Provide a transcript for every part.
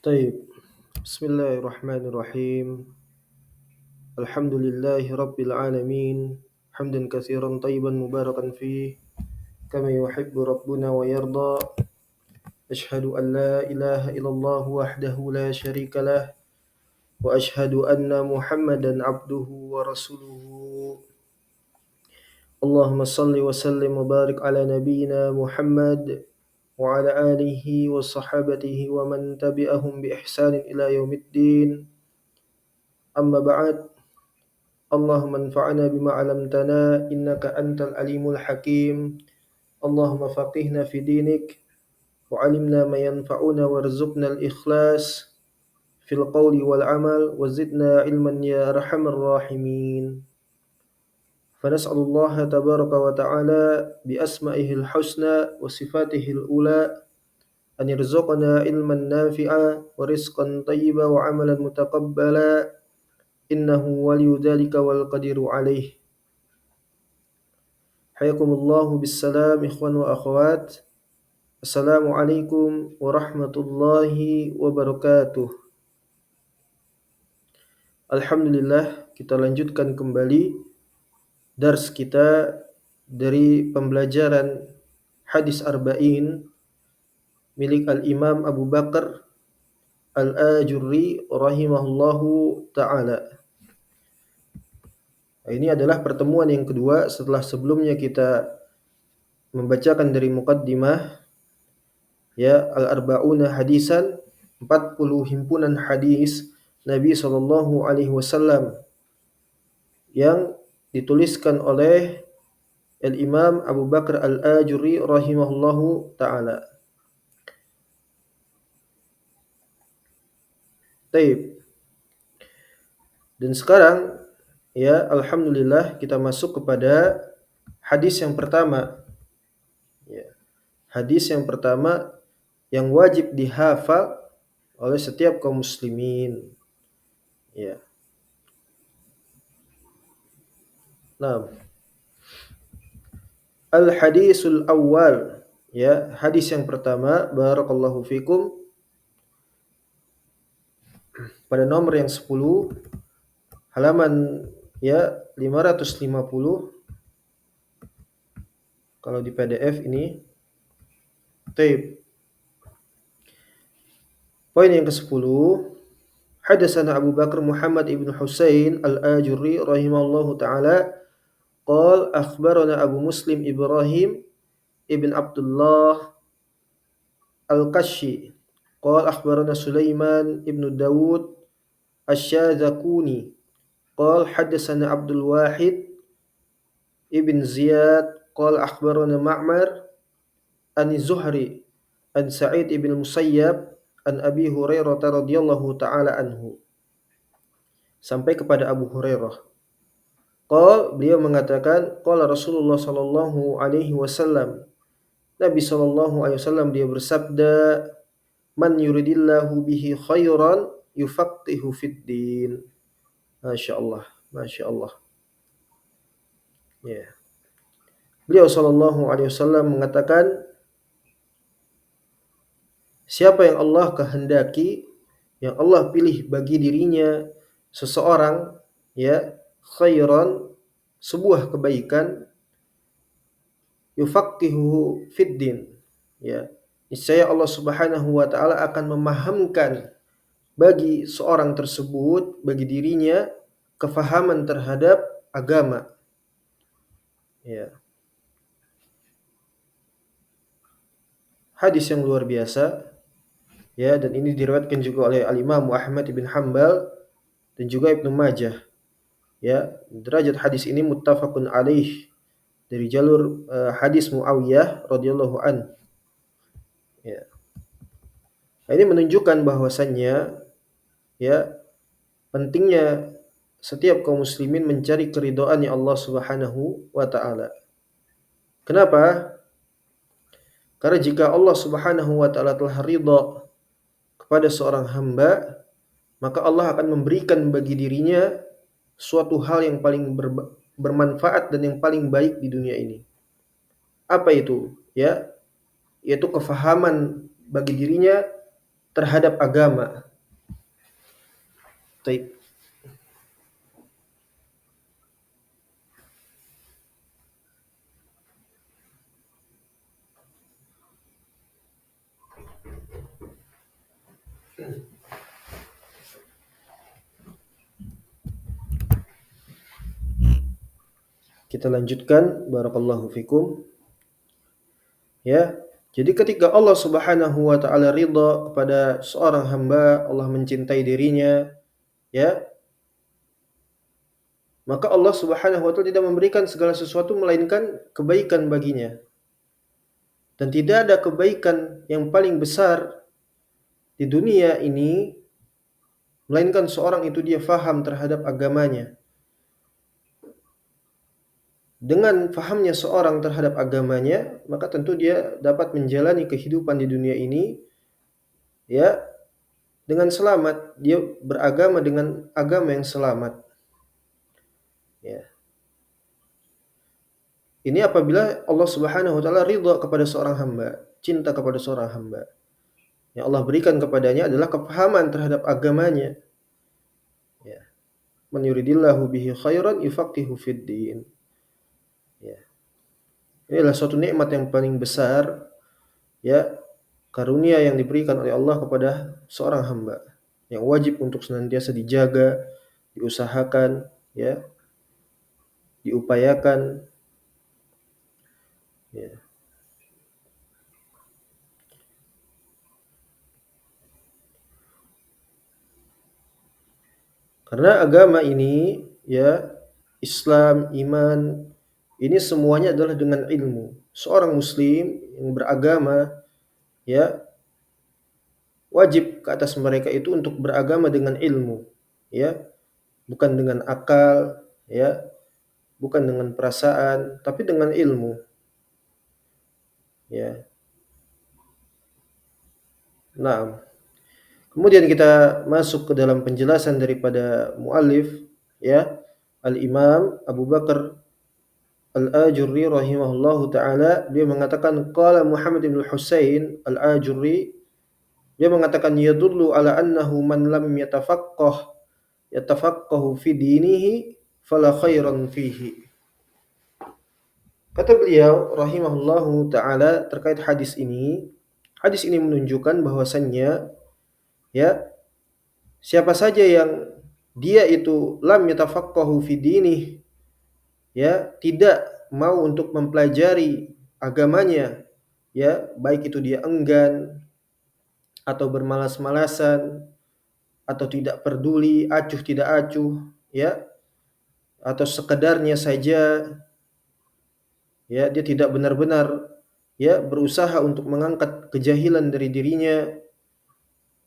طيب. بسم الله الرحمن الرحيم. الحمد لله رب العالمين، حمدا كثيرا طيبا مباركا فيه كما يحب ربنا ويرضى. أشهد أن لا إله إلا الله وحده لا شريك له، وأشهد أن محمدا عبده ورسوله. اللهم صل وسلم وبارك على نبينا محمد وعلى آله وصحابته ومن تبعهم بإحسان إلى يوم الدين. أما بعد، اللهم انفعنا بما علمتنا إنك أنت العليم الحكيم. اللهم فقهنا في دينك وعلمنا ما ينفعنا وارزقنا الإخلاص في القول والعمل وزدنا علما يا أرحم الراحمين. فنسأل الله تبارك وتعالى بأسمائه الحسنى وصفاته الأولى أن يرزقنا علما نافعا ورزقا طيبا وعملا متقبلا، إنه ولي ذلك والقدير عليه. حياكم الله بالسلام إخوان وأخوات. Assalamualaikum warahmatullahi wabarakatuh. Alhamdulillah, kita lanjutkan kembali dars kita dari pembelajaran hadis arba'in milik Al-Imam Abu Bakar Al-Ajurri rahimahullahu ta'ala. Ini adalah pertemuan yang kedua setelah sebelumnya kita membacakan dari muqaddimah Al-Arba'una hadisan, 40 himpunan hadis Nabi sallallahu alaihi wasallam yang dituliskan oleh Al-Imam Abu Bakar Al-Ajurri rahimahullahu taala. Taib. Dan sekarang alhamdulillah kita masuk kepada hadis yang pertama. Hadis yang pertama yang wajib dihafal oleh setiap kaum muslimin. Nah, al-hadisul awal, hadis yang pertama, barakallahu fikum, pada nomor yang 10, halaman 550 kalau di PDF ini. Taib. Poin yang ke-10, hadatsana Abu Bakar Muhammad ibn Husain Al-Ajurri rahimahullahu taala qala akhbarana Abu Muslim Ibrahim ibn Abdullah Al-Qashi qala akhbarana Sulaiman ibn Dawud Asy-Syadzakuni qala hadatsana Abdul Wahid ibn Ziyad qala akhbarana Ma'mar an Zuhri an Sa'id ibn Musayyab an Abi Hurairah radhiyallahu taala anhu, sampai kepada Abu Hurairah. Beliau mengatakan, qala Rasulullah sallallahu alaihi wasallam, Nabi sallallahu alaihi wasallam dia bersabda, man yuridillahu bihi khairan yufaqihu fid din. Masyaallah, masyaallah. Beliau sallallahu alaihi wasallam mengatakan, siapa yang Allah kehendaki, yang Allah pilih bagi dirinya seseorang, khairan, sebuah kebaikan, yufaqihuhu fid din, niscaya Allah Subhanahu wa taala akan memahamkan bagi seorang tersebut, bagi dirinya, kefahaman terhadap agama. Hadis yang luar biasa, dan ini diriwayatkan juga oleh Al-Imam Ahmad bin Hanbal dan juga Ibnu Majah. Derajat hadis ini muttafaqun alaih dari jalur hadis Muawiyah radhiyallahu an. Ini menunjukkan bahwasannya pentingnya setiap kaum muslimin mencari keridhaan Allah Subhanahu wa taala. Kenapa? Karena jika Allah Subhanahu wa taala telah ridha kepada seorang hamba, maka Allah akan memberikan bagi dirinya suatu hal yang paling bermanfaat dan yang paling baik di dunia ini. Apa itu? Yaitu kefahaman bagi dirinya terhadap agama. Taib. Kita lanjutkan, barakallahu fikum. Ya. Jadi ketika Allah Subhanahu wa taala ridha kepada seorang hamba, Allah mencintai dirinya, ya, maka Allah Subhanahu wa taala tidak memberikan segala sesuatu melainkan kebaikan baginya. Dan tidak ada kebaikan yang paling besar di dunia ini melainkan seorang itu dia faham terhadap agamanya. Dengan fahamnya seorang terhadap agamanya, maka tentu dia dapat menjalani kehidupan di dunia ini, ya, dengan selamat. Dia beragama dengan agama yang selamat. Ya. Ini apabila Allah Subhanahu wa taala ridha kepada seorang hamba, cinta kepada seorang hamba. Yang Allah berikan kepadanya adalah kepahaman terhadap agamanya. Ya. Man yuridillahu bihi khairan yufaqihu fid din. Ya. Ini adalah suatu nikmat yang paling besar, ya, karunia yang diberikan oleh Allah kepada seorang hamba yang wajib untuk senantiasa dijaga, diusahakan, ya, diupayakan, ya. Karena agama ini, ya, Islam, iman, ini semuanya adalah dengan ilmu. Seorang muslim yang beragama, ya, wajib ke atas mereka itu untuk beragama dengan ilmu, ya, bukan dengan akal, ya, bukan dengan perasaan, tapi dengan ilmu, ya. Nah, kemudian kita masuk ke dalam penjelasan daripada muallif, ya, Al-Imam Abu Bakar Al-Ajurri rahimahullahu taala. Dia mengatakan qala Muhammad bin Husain Al-Ajurri, dia mengatakan yadullu ala annahu man lam yatafaqqahu fi dinihi fala khairan fihi. Kata beliau rahimahullahu taala terkait hadis ini menunjukkan bahwasannya, ya, siapa saja yang dia itu lam yatafaqqahu fi dinih, ya, tidak mau untuk mempelajari agamanya, ya, baik itu dia enggan atau bermalas-malasan atau tidak peduli, acuh tidak acuh, ya, atau sekedarnya saja, ya, dia tidak benar-benar, ya, berusaha untuk mengangkat kejahilan dari dirinya,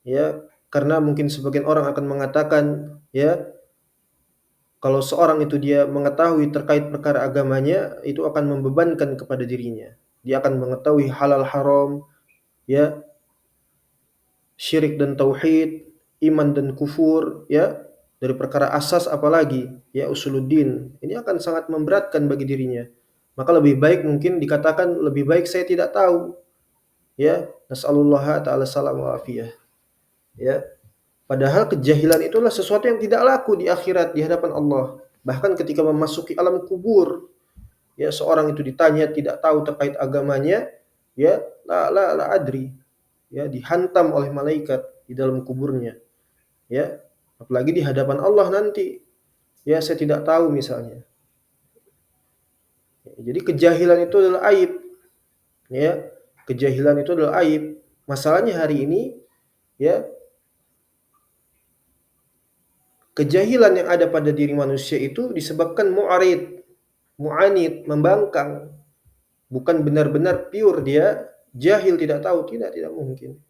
ya, karena mungkin sebagian orang akan mengatakan, ya, kalau seorang itu dia mengetahui terkait perkara agamanya, itu akan membebankan kepada dirinya. Dia akan mengetahui halal haram, ya, syirik dan tauhid, iman dan kufur, ya, dari perkara asas apalagi, ya, usuluddin. Ini akan sangat memberatkan bagi dirinya. Maka lebih baik mungkin dikatakan lebih baik saya tidak tahu, ya. Nas'alullah ta'ala salam wa afiyah. Ya. Padahal kejahilan itulah sesuatu yang tidak laku di akhirat di hadapan Allah. Bahkan ketika memasuki alam kubur, ya, seorang itu ditanya tidak tahu terkait agamanya, ya, la adri, ya, dihantam oleh malaikat di dalam kuburnya, ya, apalagi di hadapan Allah nanti, ya, saya tidak tahu misalnya. Jadi kejahilan itu adalah aib, ya, kejahilan itu adalah aib. Masalahnya hari ini, ya, kejahilan yang ada pada diri manusia itu disebabkan mu'anid, membangkang. Bukan benar-benar pure dia jahil tidak tahu, tidak mungkin.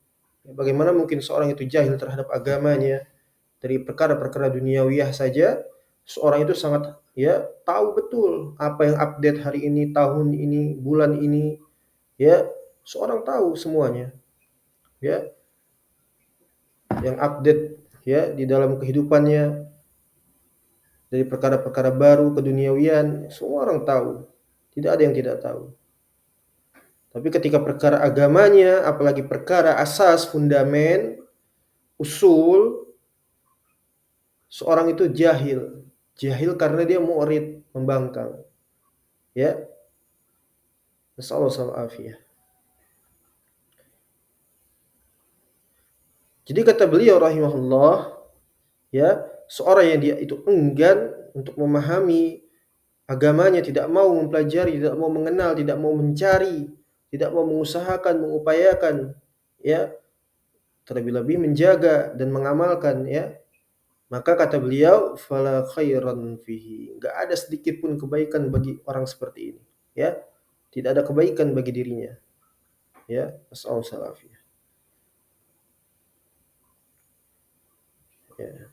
Bagaimana mungkin seorang itu jahil terhadap agamanya dari perkara-perkara duniawiyah saja, seorang itu sangat, ya, tahu betul apa yang update hari ini, tahun ini, bulan ini, ya, seorang tahu semuanya, ya, yang update, ya, di dalam kehidupannya dari perkara-perkara baru keduniawian, semua orang tahu. Tidak ada yang tidak tahu. Tapi ketika perkara agamanya, apalagi perkara asas, fundamen, usul seorang itu jahil. Jahil karena dia mu'rid, membangkang. Ya, nasallahu alaihi. Jadi kata beliau rahimahullah, ya, seorang yang dia itu enggan untuk memahami agamanya, tidak mau mempelajari, tidak mau mengenal, tidak mau mencari, tidak mau mengusahakan, mengupayakan, ya, terlebih-lebih menjaga dan mengamalkan, ya, maka kata beliau fala khairan fihi, enggak ada sedikit pun kebaikan bagi orang seperti ini, ya, tidak ada kebaikan bagi dirinya, ya, nasallallahu alaihi. Ya.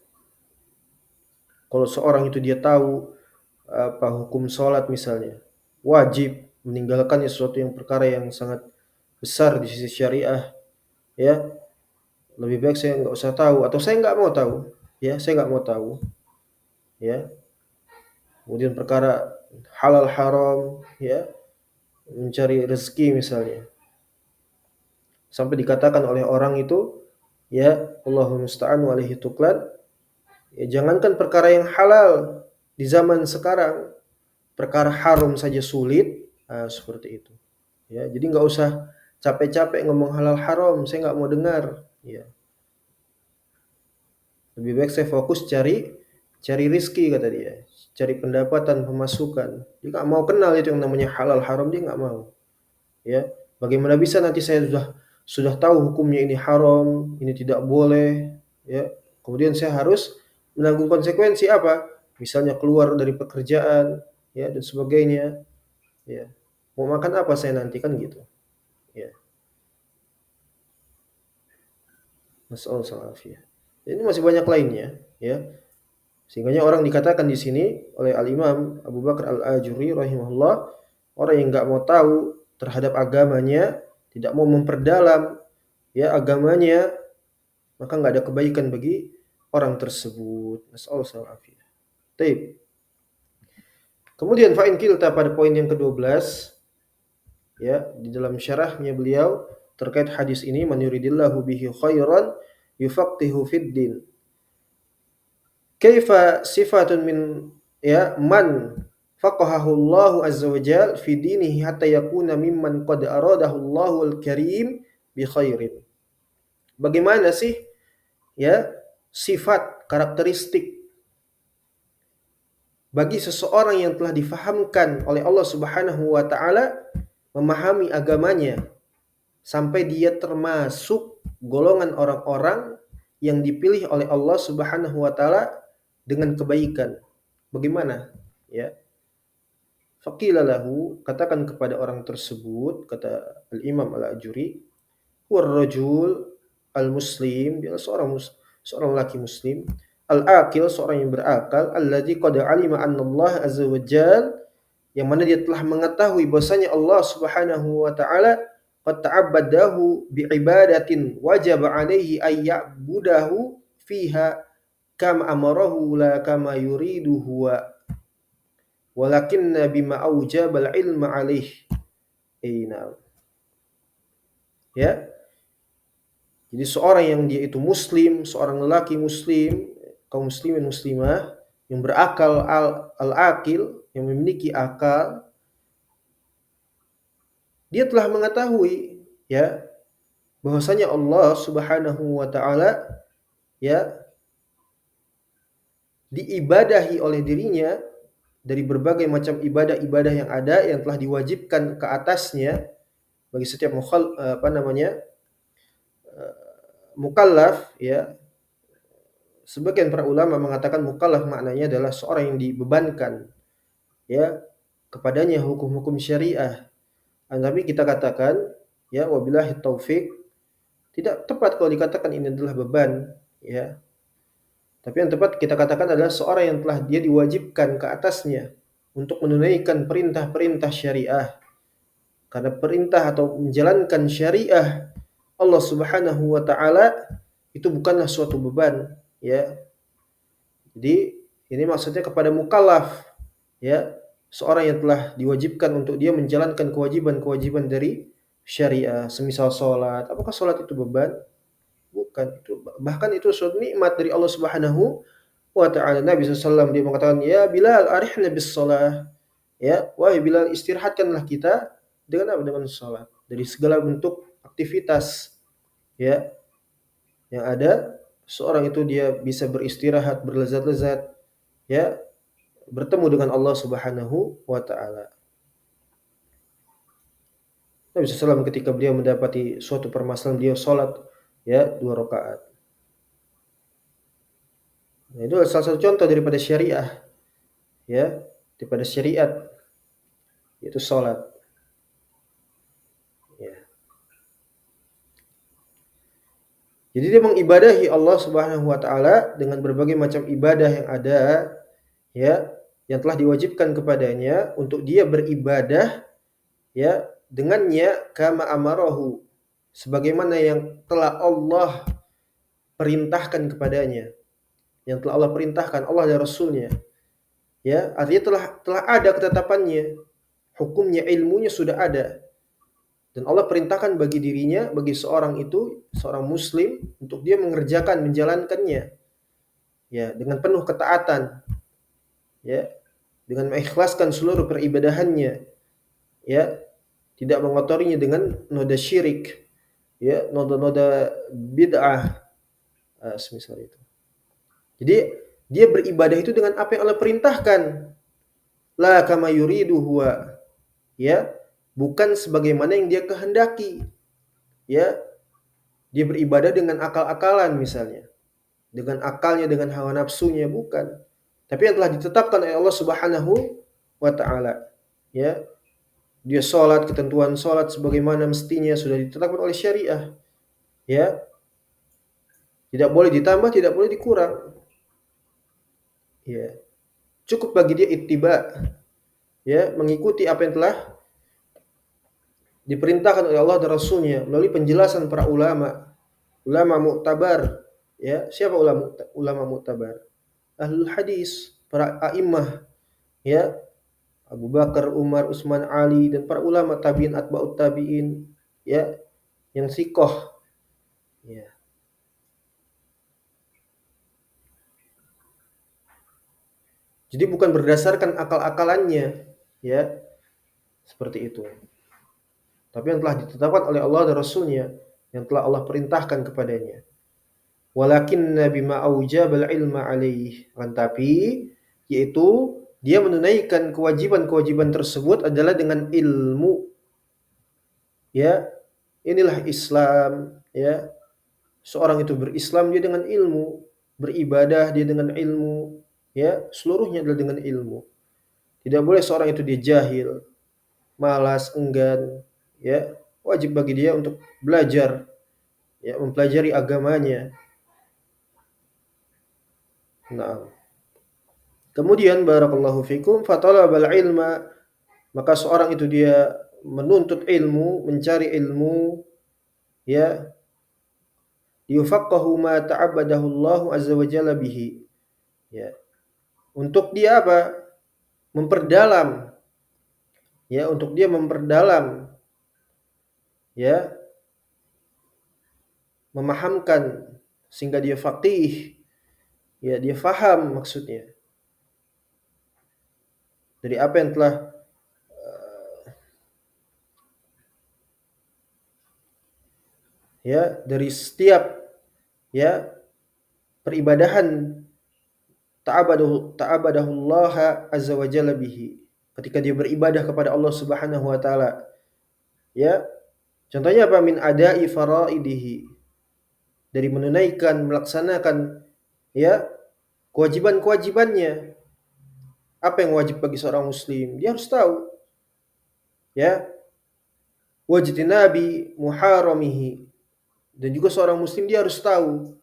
Kalau seorang itu dia tahu apa hukum sholat misalnya, wajib meninggalkannya sesuatu yang perkara yang sangat besar di sisi syariah, ya, lebih baik saya nggak usah tahu atau saya nggak mau tahu, ya, saya nggak mau tahu, ya. Kemudian perkara halal haram, ya, mencari rezeki misalnya, sampai dikatakan oleh orang itu, ya, Allahumma musta'an wa alaihi tuklan, ya, jangankan perkara yang halal di zaman sekarang, perkara haram saja sulit, seperti itu. Ya, jadi nggak usah capek-capek ngomong halal haram, saya nggak mau dengar. Ya, lebih baik saya fokus cari rizki kata dia, cari pendapatan pemasukan. Dia nggak mau kenal itu yang namanya halal haram, dia nggak mau. Ya, bagaimana bisa nanti saya sudah tahu hukumnya ini haram, ini tidak boleh. Ya, kemudian saya harus menanggung konsekuensi apa? Misalnya keluar dari pekerjaan, ya, dan sebagainya. Ya, mau makan apa saya nanti kan gitu. Ya, masallah alafiyah. Ini masih banyak lainnya, ya. Sehingga orang dikatakan di sini oleh Al-Imam Abu Bakar Al-Ajuri rahimahullah, orang yang nggak mau tahu terhadap agamanya, tidak mau memperdalam, ya, agamanya, maka nggak ada kebaikan bagi orang tersebut. Nasallahu alaihi. Taib. Kemudian fa'in kilta pada poin yang ke-12, ya, di dalam syarahnya beliau terkait hadis ini, man yuridillahu bihi khairan yufaqihu fid din. Kaifa sifatun min, ya, man faqahahu Allah azza wa jal fi dinihi hatta yakuna mimman qad aradahu Allahu al-karim bi khairin. Bagaimana sih, ya, sifat karakteristik bagi seseorang yang telah difahamkan oleh Allah Subhanahu wa taala, memahami agamanya sampai dia termasuk golongan orang-orang yang dipilih oleh Allah Subhanahu wa taala dengan kebaikan. Bagaimana? Ya. Faqila lahu, katakan kepada orang tersebut, kata Al-Imam Al-Ajuri, huwa rajul al-muslim, dia seorang laki muslim, al-aqil, seorang yang berakal, alladzi qad alima anna Allah azza wa jal, yang mana dia telah mengetahui bahwasanya Allah Subhanahu wa taala qad ta'abbadahu bi'ibadatin wajib alaihi ay ya'budahu fiha kama amarahu la kama yuridu huwa walakinna bima aujabal ilma alaih. Ya, jadi seorang yang dia itu muslim, seorang lelaki muslim, kaum muslimin muslimah yang berakal, al-aqil, yang memiliki akal, dia telah mengetahui, ya, bahwasanya Allah Subhanahu wa taala, ya, diibadahi oleh dirinya dari berbagai macam ibadah-ibadah yang ada yang telah diwajibkan ke atasnya bagi setiap mukallaf, ya. Sebagian para ulama mengatakan mukallaf maknanya adalah seorang yang dibebankan, ya, kepadanya hukum-hukum syariah. Tapi kita katakan, ya, wabillahi taufik, tidak tepat kalau dikatakan ini adalah beban, ya. Tapi yang tepat kita katakan adalah seorang yang telah dia diwajibkan ke atasnya untuk menunaikan perintah-perintah syariah. Karena perintah atau menjalankan syariah Allah Subhanahu wa taala itu bukanlah suatu beban, ya. Jadi ini maksudnya kepada mukallaf, ya, seorang yang telah diwajibkan untuk dia menjalankan kewajiban-kewajiban dari syariah, semisal salat. Apakah salat itu beban? Bukan, itu bahkan itu suatu nikmat dari Allah Subhanahu wa taala. Nabi SAW dia mengatakan, "Ya Bilal, arihna bis shalah." Ya, wahai Bilal, istirahatkanlah kita dengan apa? Dengan salat. Dari segala bentuk aktivitas ya yang ada, seorang itu dia bisa beristirahat, berlezat-lezat, ya, bertemu dengan Allah Subhanahu wa taala. Nabi SAW ketika beliau mendapati suatu permasalahan, beliau salat ya 2 rakaat. Nah, itu salah satu contoh daripada syariah ya, daripada syariat yaitu salat ya. Jadi dia mengibadahi Allah Subhanahu wa taala dengan berbagai macam ibadah yang ada ya, yang telah diwajibkan kepadanya untuk dia beribadah ya dengannya kama amarahu, sebagaimana yang telah Allah perintahkan kepadanya, yang telah Allah perintahkan Allah dan Rasulnya ya, artinya telah ada ketetapannya, hukumnya, ilmunya sudah ada, dan Allah perintahkan bagi dirinya, bagi seorang itu, seorang muslim, untuk dia mengerjakan, menjalankannya ya dengan penuh ketaatan ya, dengan mengikhlaskan seluruh peribadahannya ya, tidak mengotorinya dengan noda syirik ya, noda-noda bid'ah semisal itu. Jadi dia beribadah itu dengan apa yang Allah perintahkan, la kama yuridu huwa ya, bukan sebagaimana yang dia kehendaki ya. Dia beribadah dengan akal-akalan misalnya, dengan akalnya, dengan hawa nafsunya, bukan, tapi yang telah ditetapkan oleh Allah Subhanahu wa taala ya. Dia sholat, ketentuan sholat sebagaimana mestinya sudah ditetapkan oleh syariah ya, tidak boleh ditambah, tidak boleh dikurang ya. Cukup bagi dia ittiba ya, mengikuti apa yang telah diperintahkan oleh Allah dan Rasulnya melalui penjelasan para ulama, ulama muktabar ya. Siapa ulama muktabar? Ahlul hadis, para a'immah ya, Abu Bakar, Umar, Utsman, Ali, dan para ulama tabi'in, atba'ut tabi'in ya, yang sikoh ya. Jadi bukan berdasarkan akal-akalannya ya, seperti itu, tapi yang telah ditetapkan oleh Allah dan Rasulnya, yang telah Allah perintahkan kepadanya. Walakinna bima aujabal ilma alaih, tapi yaitu dia menunaikan kewajiban-kewajiban tersebut adalah dengan ilmu ya. Inilah Islam ya, seorang itu berislam dia dengan ilmu, beribadah dia dengan ilmu ya, seluruhnya adalah dengan ilmu. Tidak boleh seorang itu dia jahil, malas, enggan ya. Wajib bagi dia untuk belajar ya, mempelajari agamanya. Nah, kemudian barakallahu fikum fatalabal ilma, maka seorang itu dia menuntut ilmu, mencari ilmu ya, yufaqahu ma ta'abbadahu Allah azza wa jalla bihi ya, untuk dia apa? Memperdalam ya, untuk dia memperdalam ya, memahamkan sehingga dia faqih ya, dia faham maksudnya dari apa yang telah ya, dari setiap ya peribadahan ta'abadahullaha azza wa jalla bihi, ketika dia beribadah kepada Allah Subhanahu wa taala ya. Contohnya apa? Min ada'i faraidihi, dari menunaikan, melaksanakan ya kewajiban-kewajibannya. Apa yang wajib bagi seorang muslim? Dia harus tahu ya, wajtinabi muharramihi, dan juga seorang muslim dia harus tahu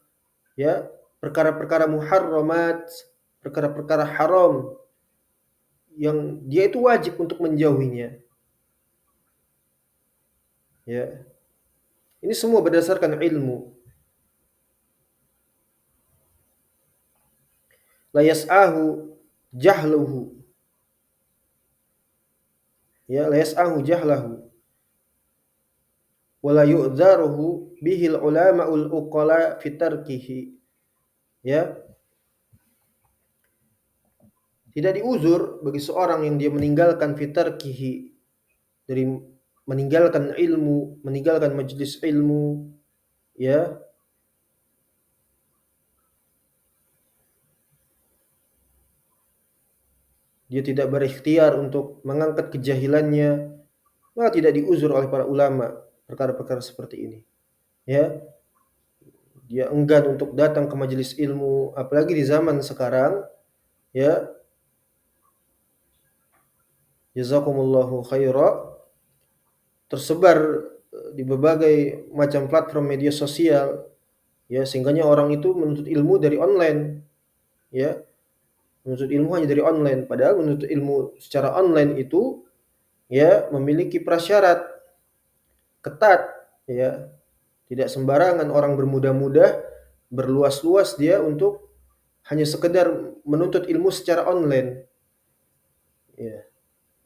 ya perkara-perkara muharramat, perkara-perkara haram yang dia itu wajib untuk menjauhinya ya. Ini semua berdasarkan ilmu. La yas'ahu jahluhu ya, la yas'ahu jahlahu, wala yu'dzaruhu bihil ulama'ul uqala fi tarkihi. Ya, tidak diuzur bagi seorang yang dia meninggalkan fi tarkihi, dari meninggalkan ilmu, meninggalkan majelis ilmu, ya. Dia tidak berikhtiar untuk mengangkat kejahilannya, maka tidak diuzur oleh para ulama perkara-perkara seperti ini. Ya, dia enggan untuk datang ke majelis ilmu, apalagi di zaman sekarang, ya. Jazakumullahu khaira, tersebar di berbagai macam platform media sosial, ya, sehingganya orang itu menuntut ilmu dari online, ya, menuntut ilmu hanya dari online, padahal menuntut ilmu secara online itu, ya, memiliki prasyarat ketat, ya. Tidak sembarangan orang bermudah-mudah, berluas-luas dia untuk hanya sekedar menuntut ilmu secara online. Ya.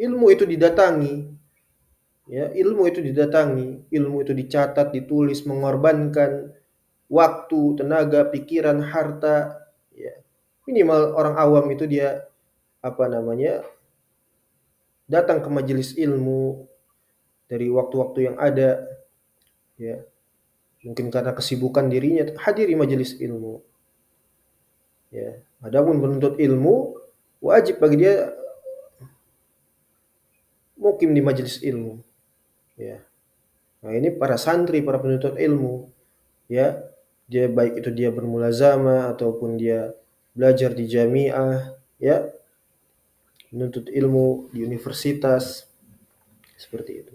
Ilmu itu didatangi, ya, ilmu itu didatangi, ilmu itu dicatat, ditulis, mengorbankan waktu, tenaga, pikiran, harta, ya. Minimal orang awam itu dia apa namanya? Datang ke majelis ilmu dari waktu-waktu yang ada, ya. Mungkin karena kesibukan dirinya, hadiri majelis ilmu. Ya, adapun menuntut ilmu wajib bagi dia mukim di majelis ilmu. Ya. Nah, ini para santri, para penuntut ilmu, ya. Dia baik itu dia bermulazamah ataupun dia belajar di jamiah, ya, menuntut ilmu di universitas seperti itu.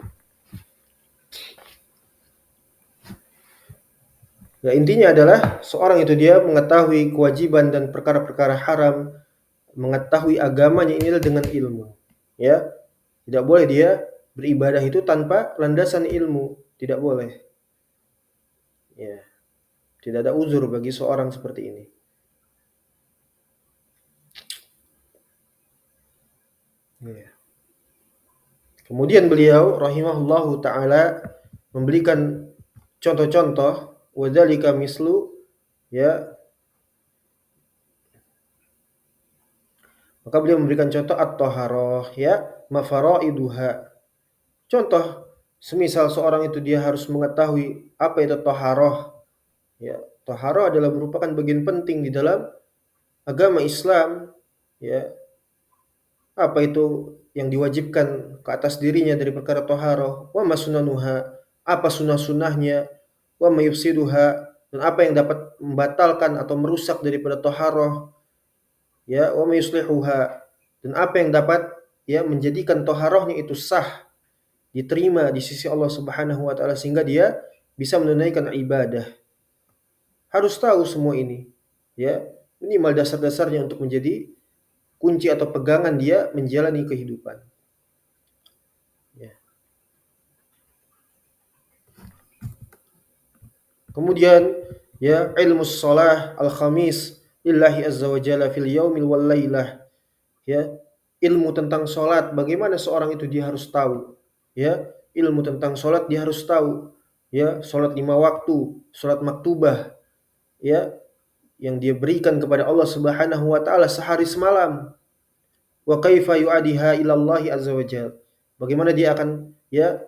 Ya, intinya adalah seorang itu dia mengetahui kewajiban dan perkara-perkara haram, mengetahui agamanya inilah dengan ilmu. Ya, tidak boleh dia beribadah itu tanpa landasan ilmu, tidak boleh. Ya, tidak ada uzur bagi seorang seperti ini. Ya. Kemudian beliau rahimahullahu taala memberikan contoh-contoh, wadzalika mislu, ya. Maka beliau memberikan contoh at-thaharah, ya, mafaraiduha. Contoh, semisal seorang itu dia harus mengetahui apa itu thaharah. Ya, thaharah adalah merupakan bagian penting di dalam agama Islam, ya. Apa itu yang diwajibkan ke atas dirinya dari perkara thaharah, wa masunanuha, apa sunnah-sunnahnya, wa mayufsiduha, dan apa yang dapat membatalkan atau merusak daripada thaharah, ya, wa mayuslihuha, dan apa yang dapat, ya, menjadikan thaharahnya itu sah, diterima di sisi Allah Subhanahu wa taala sehingga dia bisa menunaikan ibadah. Harus tahu semua ini, ya. Minimal dasar-dasarnya untuk menjadi kunci atau pegangan dia menjalani kehidupan. Ya. Kemudian, ya, ilmu shalah al-khamis lillahi azza wa jalla fil yaumil wal lailah. Ya, ilmu tentang salat, bagaimana seorang itu dia harus tahu. Ya, ilmu tentang salat dia harus tahu. Ya, salat 5 waktu, salat maktubah, ya, yang dia berikan kepada Allah Subhanahu wa taala sehari semalam. Wa kaifa yu'adiha ila Allah azza wa jalla. Bagaimana dia akan, ya,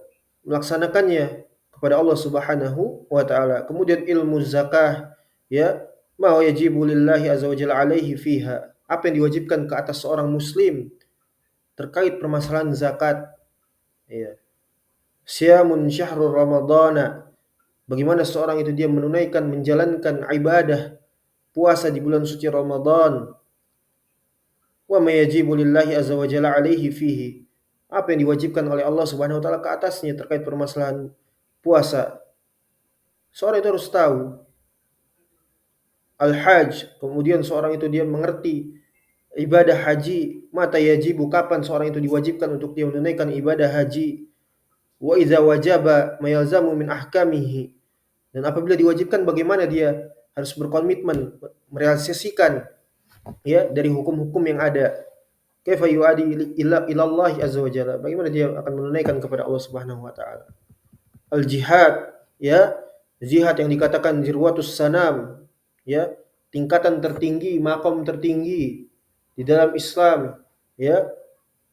melaksanakannya kepada Allah Subhanahu wa taala. Kemudian ilmu zakah, ya, ma yajibu lillahi azza wa jalla alaihi fiha. Apa yang diwajibkan ke atas seorang muslim terkait permasalahan zakat, ya. Siyamun syahrul ramadhana. Bagaimana seorang itu dia menunaikan, menjalankan ibadah puasa di bulan suci Ramadan. Wa ma yajibu lillahi azza wa jalla alaihi fihi. Apa yang diwajibkan oleh Allah Subhanahu wa taala ke atasnya terkait permasalahan puasa. Seorang itu harus tahu. Al-hajj, kemudian seorang itu dia mengerti ibadah haji, mata yajibu, kapan seorang itu diwajibkan untuk dia menunaikan ibadah haji. Wa idza wajaba ma yalzamu min ahkamihi. Dan apabila diwajibkan bagaimana dia harus berkomitmen merealisasikan, ya, dari hukum-hukum yang ada. Kaifa yu'adi ila Allah azza wa jalla. Bagaimana dia akan menunaikan kepada Allah Subhanahu wa taala. al-jihad, ya, jihad yang dikatakan zirwatus sanam, ya, tingkatan tertinggi, maqam tertinggi di dalam Islam, ya,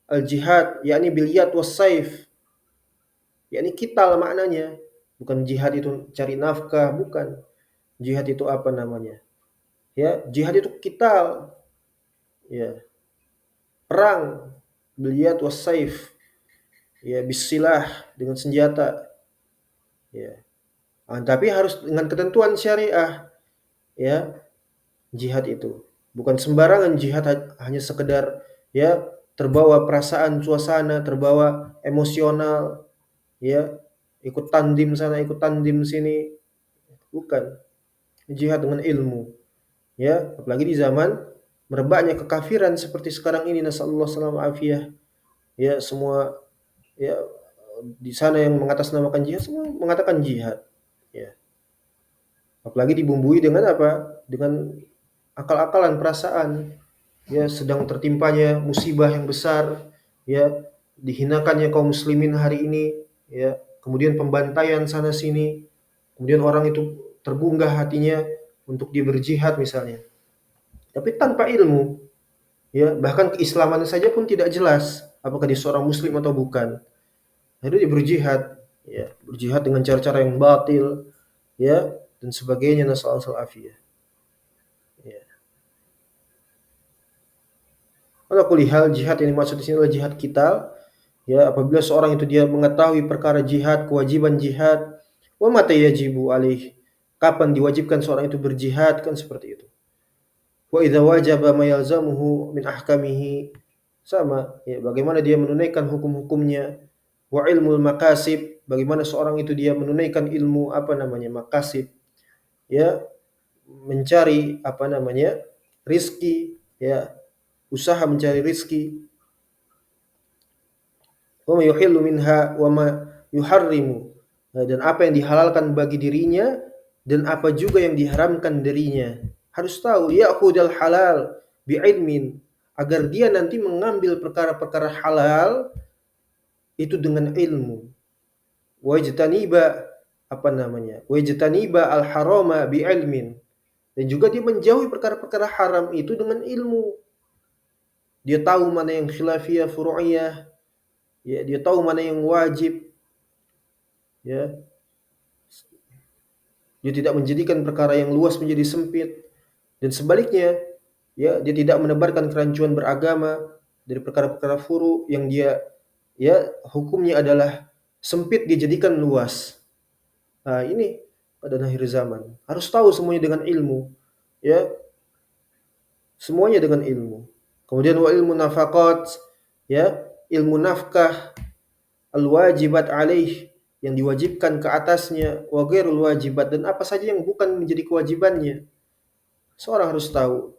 al-jihad yakni bil yad was saif, yakni kital maknanya. Bukan jihad itu cari nafkah, bukan. Jihad itu apa namanya? Ya, jihad itu kital, ya, perang bil yad was saif, ya, bisilah dengan senjata, ya. Tapi harus dengan ketentuan syariah, ya, jihad itu. Bukan sembarangan jihad hanya sekedar, ya, terbawa perasaan suasana, terbawa emosional, ya, ikut tandim sana, ikut tandim sini. Bukan. Jihad dengan ilmu, ya, apalagi di zaman merebaknya kekafiran seperti sekarang ini, nasallallahu salam afiyah. Ya, semua, ya, di sana yang mengatasnamakan jihad semua mengatakan jihad, ya. Apalagi dibumbui dengan apa? Dengan akal-akalan, perasaan, ya, sedang tertimpanya musibah yang besar, ya, dihinakannya kaum muslimin hari ini, ya, kemudian pembantaian sana sini, kemudian orang itu tergugah hatinya untuk dia berjihad misalnya. Tapi tanpa ilmu, ya, bahkan keislaman saja pun tidak jelas apakah dia seorang muslim atau bukan. Akhirnya dia berjihad, ya, berjihad dengan cara-cara yang batil, ya, dan sebagainya, nasallallahu afiyah. Ya. Ala kulli hal, jihad yang dimaksud di sini adalah jihad kita. Ya, apabila seorang itu dia mengetahui perkara jihad, kewajiban jihad, wa mata yajibu alaih, kapan diwajibkan seorang itu berjihad, kan seperti itu. Wa idza wajaba ma yalzamuhu min ahkamihi, sama, ya, bagaimana dia menunaikan hukum-hukumnya. Wa ilmul maqasid, bagaimana seorang itu dia menunaikan ilmu apa namanya? Maqasid, ya, mencari apa namanya? Rizki, ya, usaha mencari rizki. Wa ma yuhillu minha wa ma yuharrimu, dan apa yang dihalalkan bagi dirinya dan apa juga yang diharamkan darinya. Harus tahu, ya'khudul halal bi'ilmin, agar dia nanti mengambil perkara-perkara halal itu dengan ilmu. Wajtaniba apa namanya? Wajtaniba al-harama bi'ilmin, dan juga dia menjauhi perkara-perkara haram itu dengan ilmu. Dia tahu mana yang khilafiyah, furu'iyah, ya, dia tahu mana yang wajib, ya. Dia tidak menjadikan perkara yang luas menjadi sempit, dan sebaliknya, ya, dia tidak menebarkan kerancuan beragama dari perkara-perkara furu yang dia, ya, hukumnya adalah sempit dia jadikan luas. Nah, ini pada akhir zaman. Harus tahu semuanya dengan ilmu, ya, semuanya dengan ilmu. Kemudian wa ilmu nafaqat, ya, ilmu nafkah al-wajibat alaih, yang diwajibkan ke atasnya, wa ghairul wajibat, dan apa saja yang bukan menjadi kewajibannya. Seorang harus tahu.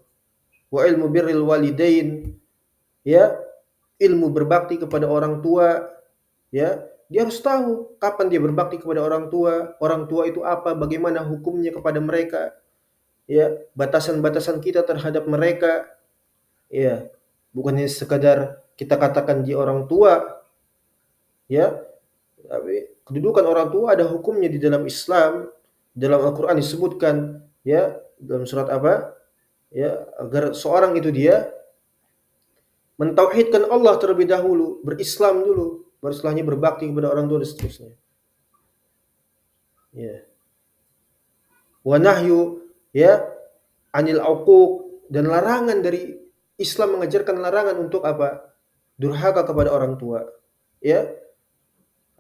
Wa ilmu birril walidain, ya, ilmu berbakti kepada orang tua, ya. Dia harus tahu kapan dia berbakti kepada orang tua itu apa, bagaimana hukumnya kepada mereka, ya, batasan-batasan kita terhadap mereka, ya. Bukannya sekadar kita katakan dia orang tua, ya, tapi kedudukan orang tua ada hukumnya di dalam Islam. Dalam Al-Qur'an disebutkan, ya, dalam surat apa? Ya, agar seorang itu dia mentauhidkan Allah terlebih dahulu, berislam dulu, baru setelahnya berbakti kepada orang tua dan seterusnya. Ya. Wa nahyu, ya, anil uquq, dan larangan dari Islam mengajarkan larangan untuk apa? Durhaka kepada orang tua. Ya.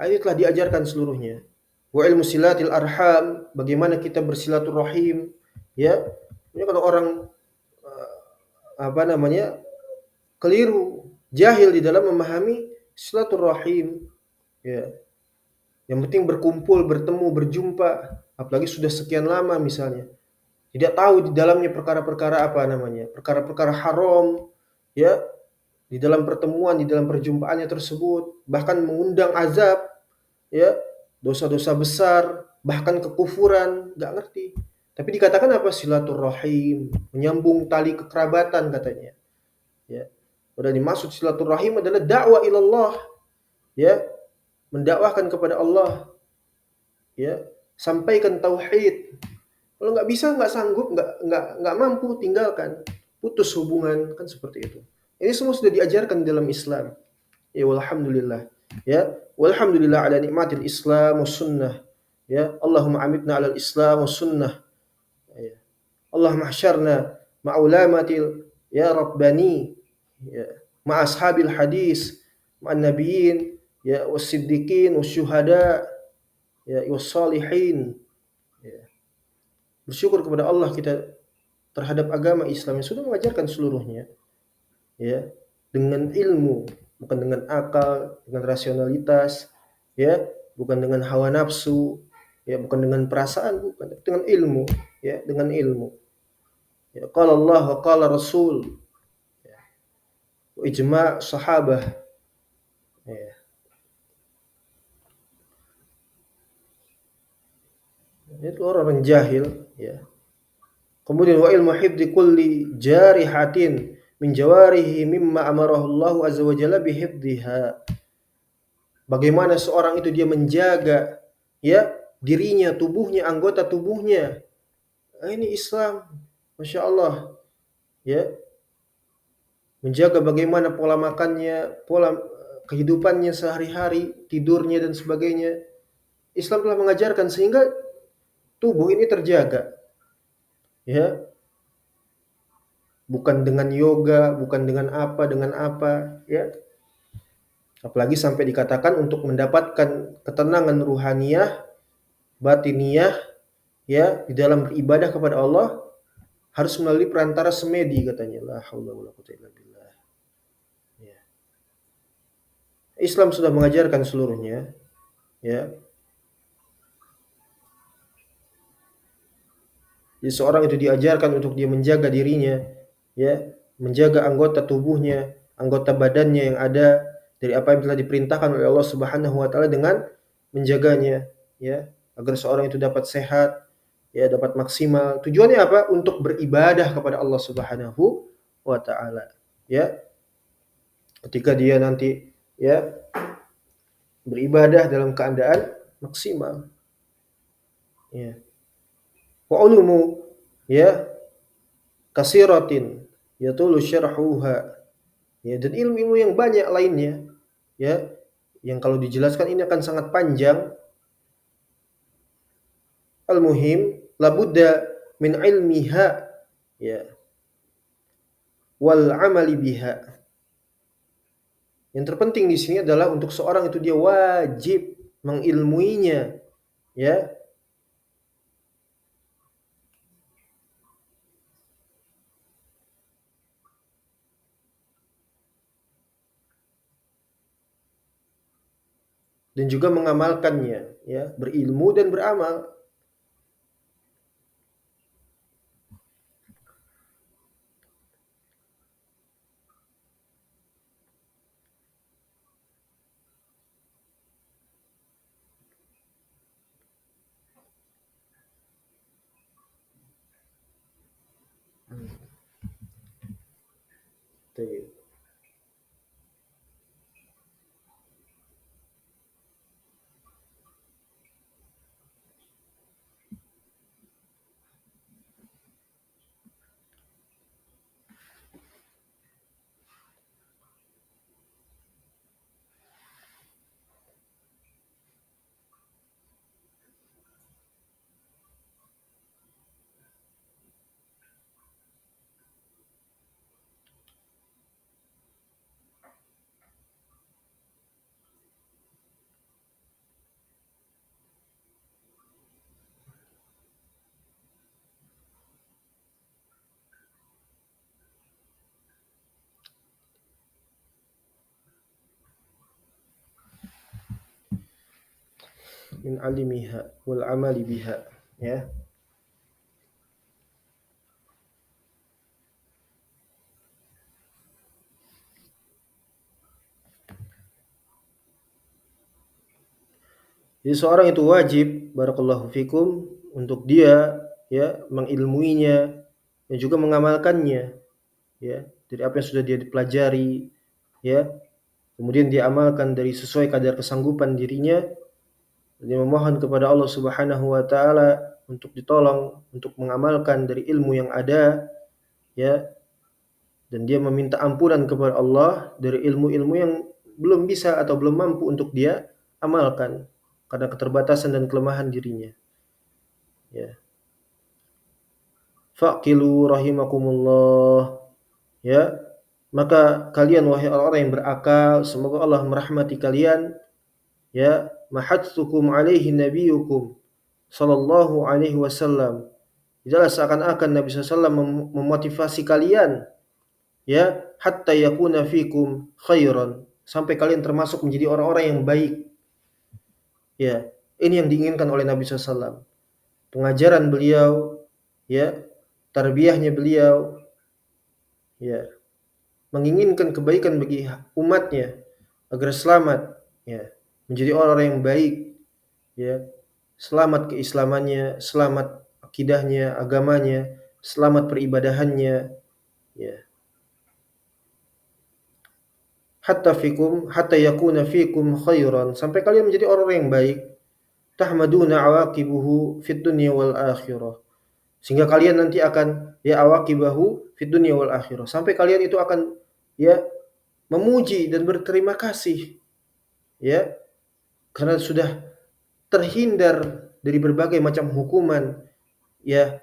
Ini telah diajarkan seluruhnya. Wa ilmu silatil arham, bagaimana kita bersilaturahim, ya. Ini kalau orang apa namanya? Keliru, jahil di dalam memahami silaturahim, ya. Yang penting berkumpul, bertemu, berjumpa, apalagi sudah sekian lama misalnya. Tidak tahu di dalamnya perkara-perkara apa namanya? Perkara-perkara haram, ya, di dalam pertemuan, di dalam perjumpaannya tersebut, bahkan mengundang azab, ya, dosa-dosa besar, bahkan kekufuran, enggak ngerti. Tapi dikatakan apa? Silaturahim, menyambung tali kekerabatan katanya. Ya. Padahal dimaksud silaturahim adalah dakwah ilallah, ya, mendakwahkan kepada Allah. ya, sampaikan tauhid. Kalau nggak bisa, nggak sanggup, nggak mampu, tinggalkan, putus hubungan, kan seperti itu. Ini semua sudah diajarkan dalam Islam. Ya walhamdulillah. Ya, walhamdulillah ala nikmatil Islam was sunnah. Ya, Allahumma amitna ala Islam was sunnah. Ya. Allahumma hasyarna ma'ulamatil ya rabbani ya ma ashabil hadis ma'an nabiyyin ya was-siddiqin wasyuhada ya was-salihin. Ya. Bersyukur kepada Allah kita terhadap agama Islam yang sudah mengajarkan seluruhnya ya dengan ilmu, bukan dengan akal, dengan rasionalitas, ya, bukan dengan hawa nafsu, ya, bukan dengan perasaan, bukan, dengan ilmu, ya, dengan ilmu. Ya, qala Allah wa qala Rasul, ya, wa ijma' sahabah. Ya. Itu orang jahil, ya. Kemudian wa ilmu hifdzi kulli jarihatin min jawarihi mimma amarahu Allah azza wa jalla bihifdhiha. Bagaimana seorang itu dia menjaga ya dirinya, tubuhnya, anggota tubuhnya. Nah, ini Islam, masya Allah, ya menjaga bagaimana pola makannya, pola kehidupannya sehari-hari, tidurnya dan sebagainya. Islam telah mengajarkan sehingga tubuh ini terjaga, ya bukan dengan yoga, bukan dengan apa, ya. Apalagi sampai dikatakan untuk mendapatkan ketenangan ruhaniyah, batiniyah, ya di dalam beribadah kepada Allah harus melalui perantara semedi katanya. La haula wala quwwata illa billah. Ya. Islam sudah mengajarkan seluruhnya, ya. Jadi seorang itu diajarkan untuk dia menjaga dirinya, ya, menjaga anggota tubuhnya, anggota badannya yang ada dari apa yang telah diperintahkan oleh Allah Subhanahu wa taala dengan menjaganya, ya, agar seorang itu dapat sehat, ya, dapat maksimal. Tujuannya apa? Untuk beribadah kepada Allah Subhanahu wa taala, ya. Ketika dia nanti, ya, beribadah dalam keadaan maksimal, ya. Wa ulumu, ya, kasiratin yatulu syarhuha, ya, dan ilmu-ilmu yang banyak lainnya, ya, yang kalau dijelaskan ini akan sangat panjang. Al-muhim labudda min ilmiha, ya, wal amali biha. Yang terpenting di sini adalah untuk seorang itu dia wajib mengilmuinya, ya, dan juga mengamalkannya, ya, berilmu dan beramal. Tuh. Min alimiha wal amali biha, ya. Jadi seorang itu wajib barakallahu fikum untuk dia, ya, mengilmuinya dan juga mengamalkannya, ya, dari apa yang sudah dia pelajari, ya. Kemudian dia amalkan dari sesuai kadar kesanggupan dirinya, Dia memohon kepada Allah Subhanahu wa taala untuk ditolong untuk mengamalkan dari ilmu yang ada, ya, dan dia meminta ampunan kepada Allah dari ilmu-ilmu yang belum bisa atau belum mampu untuk dia amalkan karena keterbatasan dan kelemahan dirinya, ya. Faqilu rahimakumullah, ya. Maka kalian wahai orang-orang yang berakal, semoga Allah merahmati kalian, ya. Mahatsukum alaihi nabiyukum sallallahu alaihi wasallam. Tidaklah seakan-akan Nabi SAW memotivasi kalian, ya, hatta yakuna fikum khairan, sampai kalian termasuk menjadi orang-orang yang baik, ya. Ini yang diinginkan oleh Nabi SAW. Pengajaran beliau, ya, tarbiyahnya beliau, ya, menginginkan kebaikan bagi umatnya agar selamat, ya, menjadi orang yang baik, ya, selamat keislamannya, selamat akidahnya, agamanya, selamat peribadahannya, ya. Hatta yakuna fikum khairan, sampai kalian menjadi orang yang baik, tahmaduna awaqibuhu fid dunya wal akhirah, sehingga kalian nanti akan, ya, awaqibahu fid dunya wal akhirah, sampai kalian itu akan, ya, memuji dan berterima kasih, ya, karena sudah terhindar dari berbagai macam hukuman, ya,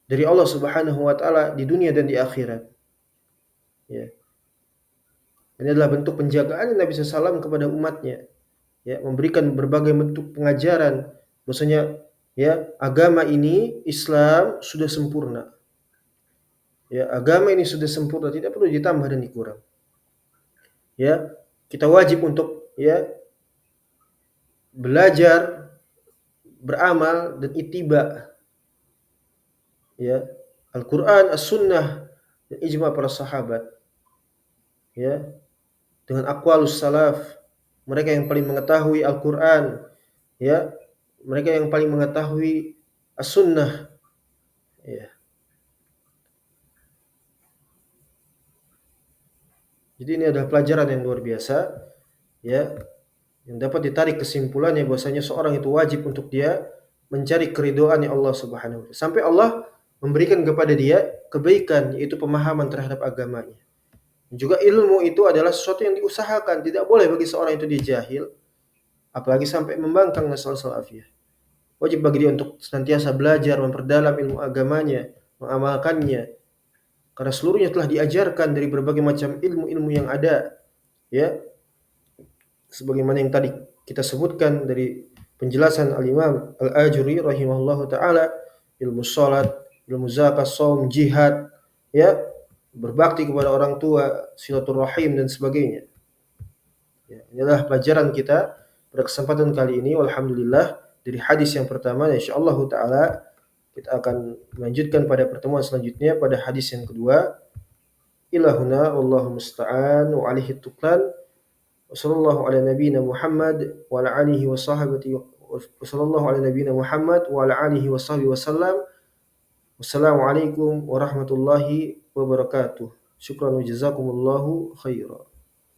dari Allah Subhanahu wa taala di dunia dan di akhirat, ya. Ini adalah bentuk penjagaan Nabi SAW kepada umatnya, ya, memberikan berbagai bentuk pengajaran bahwasanya, ya, agama ini Islam sudah sempurna, ya, agama ini sudah sempurna, tidak perlu ditambah dan dikurang, ya. Kita wajib untuk, ya, belajar, beramal dan ittiba, ya, Al-Qur'an, As-Sunnah dan ijma' para sahabat, ya, dengan aqwalus salaf, mereka yang paling mengetahui Al-Qur'an, ya, mereka yang paling mengetahui As-Sunnah, ya. Jadi ini adalah pelajaran yang luar biasa, ya, yang dapat ditarik kesimpulannya bahwasanya seorang itu wajib untuk dia mencari keridhaan Allah Subhanahu wa taala sampai Allah memberikan kepada dia kebaikan, yaitu pemahaman terhadap agamanya. Juga ilmu itu adalah sesuatu yang diusahakan, tidak boleh bagi seorang itu dia jahil, apalagi sampai membangkang, nasallallahu alaihi. Wajib bagi dia untuk senantiasa belajar, memperdalam ilmu agamanya, mengamalkannya, karena seluruhnya telah diajarkan dari berbagai macam ilmu-ilmu yang ada, ya, sebagaimana yang tadi kita sebutkan dari penjelasan Al-Imam Al-Ajuri rahimahullahu taala, ilmu salat, ilmu zakat, shaum, jihad, ya, berbakti kepada orang tua, silaturahim dan sebagainya. Ya, inilah pelajaran kita pada kesempatan kali ini. Alhamdulillah, dari hadis yang pertama, insyaallah taala kita akan melanjutkan pada pertemuan selanjutnya pada hadis yang kedua. Ilahuna wallahu musta'an wa alaihi tuklan. Wassallallahu ala nabiyyina Muhammad wa ala alihi wa sahbihi wa ala nabiyyina Muhammad wa ala alihi wa sahbihi wasallam. Wassalamualaikum warahmatullahi wabarakatuh. Syukran wa jazakumullahu khairan.